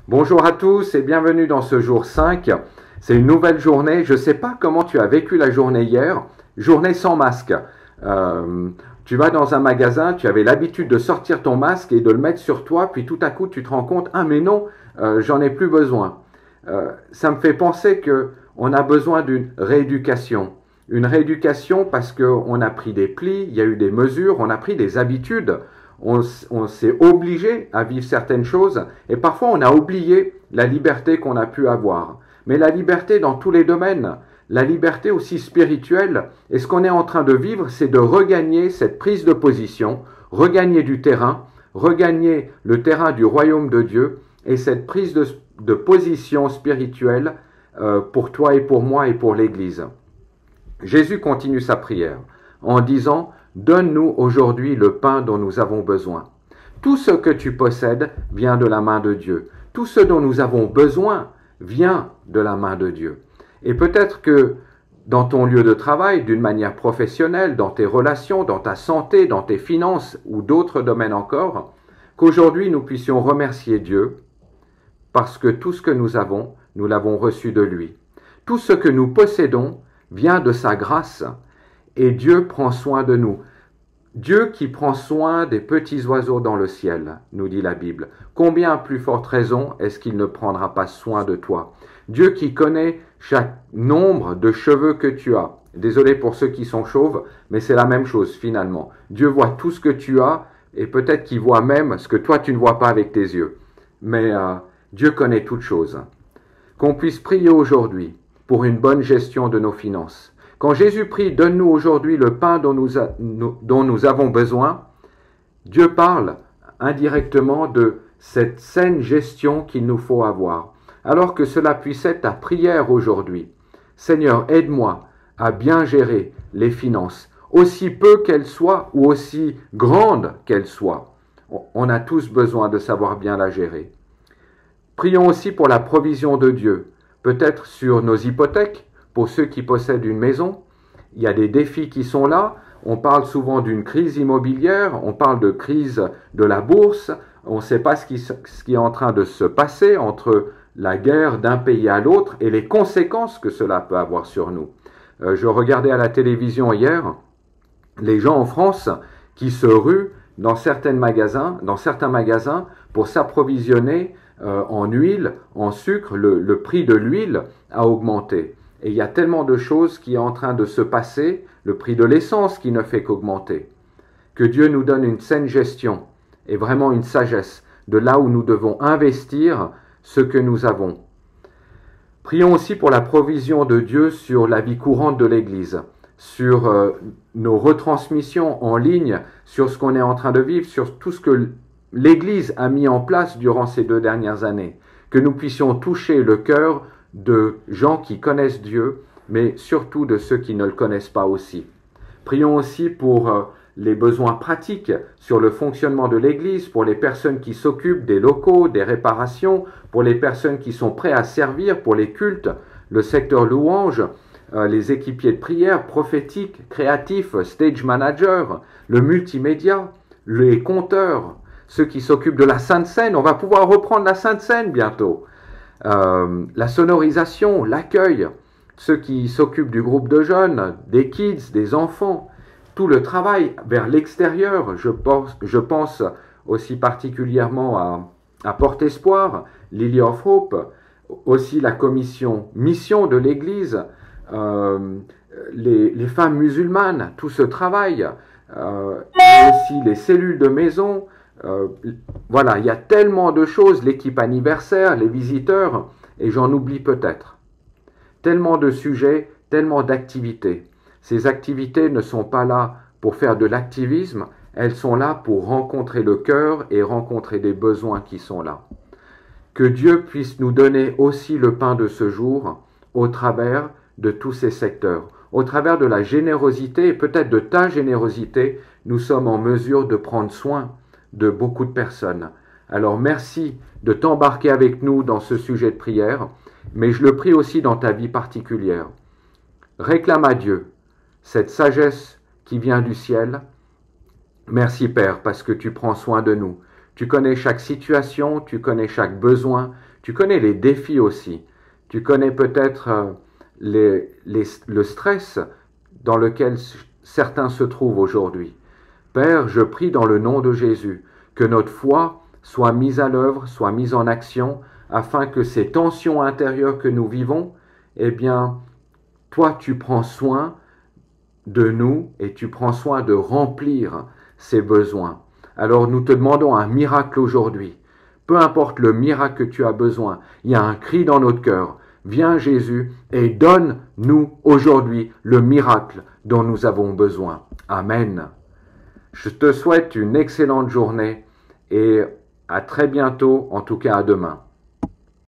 Bonjour à tous et bienvenue dans ce jour 5. C'est une nouvelle journée. Je ne sais pas comment tu as vécu la journée hier. Journée sans masque. Tu vas dans un magasin, tu avais l'habitude de sortir ton masque et de le mettre sur toi, puis tout à coup tu te rends compte, ah mais non, j'en ai plus besoin. Ça me fait penser que on a besoin d'une rééducation. Une rééducation parce qu'on a pris des plis, il y a eu des mesures, on a pris des habitudes, on s'est obligé à vivre certaines choses et parfois on a oublié la liberté qu'on a pu avoir. Mais la liberté dans tous les domaines, la liberté aussi spirituelle, et ce qu'on est en train de vivre, c'est de regagner cette prise de position, regagner du terrain, regagner le terrain du royaume de Dieu et cette prise de position spirituelle pour toi et pour moi et pour l'Église. Jésus continue sa prière en disant « Donne-nous aujourd'hui le pain dont nous avons besoin. » Tout ce que tu possèdes vient de la main de Dieu. Tout ce dont nous avons besoin vient de la main de Dieu. Et peut-être que dans ton lieu de travail, d'une manière professionnelle, dans tes relations, dans ta santé, dans tes finances ou d'autres domaines encore, qu'aujourd'hui nous puissions remercier Dieu parce que tout ce que nous avons, nous l'avons reçu de lui. Tout ce que nous possédons vient de sa grâce et Dieu prend soin de nous. Dieu qui prend soin des petits oiseaux dans le ciel, nous dit la Bible. Combien plus forte raison est-ce qu'il ne prendra pas soin de toi? Dieu qui connaît chaque nombre de cheveux que tu as. Désolé pour ceux qui sont chauves, mais c'est la même chose finalement. Dieu voit tout ce que tu as et peut-être qu'il voit même ce que toi tu ne vois pas avec tes yeux. Mais Dieu connaît toutes choses. Qu'on puisse prier aujourd'hui pour une bonne gestion de nos finances. Quand Jésus prie, donne-nous aujourd'hui le pain dont nous avons besoin, Dieu parle indirectement de cette saine gestion qu'il nous faut avoir. Alors que cela puisse être ta prière aujourd'hui. Seigneur, aide-moi à bien gérer les finances, aussi peu qu'elles soient ou aussi grandes qu'elles soient. On a tous besoin de savoir bien la gérer. Prions aussi pour la provision de Dieu, peut-être sur nos hypothèques, pour ceux qui possèdent une maison. Il y a des défis qui sont là. On parle souvent d'une crise immobilière, on parle de crise de la bourse. On ne sait pas ce qui est en train de se passer entre la guerre d'un pays à l'autre et les conséquences que cela peut avoir sur nous. Je regardais à la télévision hier les gens en France qui se ruent dans certains magasins pour s'approvisionner en huile, en sucre. Le prix de l'huile a augmenté. Et il y a tellement de choses qui sont en train de se passer, le prix de l'essence qui ne fait qu'augmenter. Que Dieu nous donne une saine gestion et vraiment une sagesse de là où nous devons investir ce que nous avons. Prions aussi pour la provision de Dieu sur la vie courante de l'Église, sur nos retransmissions en ligne, sur ce qu'on est en train de vivre, sur tout ce que l'Église a mis en place durant ces 2 dernières années. Que nous puissions toucher le cœur de gens qui connaissent Dieu, mais surtout de ceux qui ne le connaissent pas aussi. Prions aussi pour les besoins pratiques sur le fonctionnement de l'Église, pour les personnes qui s'occupent des locaux, des réparations, pour les personnes qui sont prêtes à servir, pour les cultes, le secteur louange, les équipiers de prière, prophétiques, créatifs, stage managers, le multimédia, les conteurs, ceux qui s'occupent de la Sainte Seine. On va pouvoir reprendre la Sainte Seine bientôt. La sonorisation, l'accueil, ceux qui s'occupent du groupe de jeunes, des kids, des enfants, tout le travail vers l'extérieur. Je pense aussi particulièrement à Porte Espoir, Lily of Hope, aussi la commission mission de l'Église, les femmes musulmanes, tout ce travail, et aussi les cellules de maison. Voilà, il y a tellement de choses, l'équipe anniversaire, les visiteurs, et j'en oublie peut-être. Tellement de sujets, tellement d'activités. Ces activités ne sont pas là pour faire de l'activisme, elles sont là pour rencontrer le cœur et rencontrer des besoins qui sont là. Que Dieu puisse nous donner aussi le pain de ce jour au travers de tous ces secteurs. Au travers de la générosité et peut-être de ta générosité, nous sommes en mesure de prendre soin de beaucoup de personnes. Alors merci de t'embarquer avec nous dans ce sujet de prière, mais je le prie aussi dans ta vie particulière. Réclame à Dieu cette sagesse qui vient du ciel. Merci Père, parce que tu prends soin de nous. Tu connais chaque situation, tu connais chaque besoin, tu connais les défis aussi. Tu connais peut-être le stress dans lequel certains se trouvent aujourd'hui. Père, je prie dans le nom de Jésus que notre foi soit mise à l'œuvre, soit mise en action, afin que ces tensions intérieures que nous vivons, eh bien, toi, tu prends soin de nous et tu prends soin de remplir ces besoins. Alors nous te demandons un miracle aujourd'hui. Peu importe le miracle que tu as besoin, il y a un cri dans notre cœur. Viens Jésus et donne-nous aujourd'hui le miracle dont nous avons besoin. Amen. Je te souhaite une excellente journée et à très bientôt, en tout cas à demain.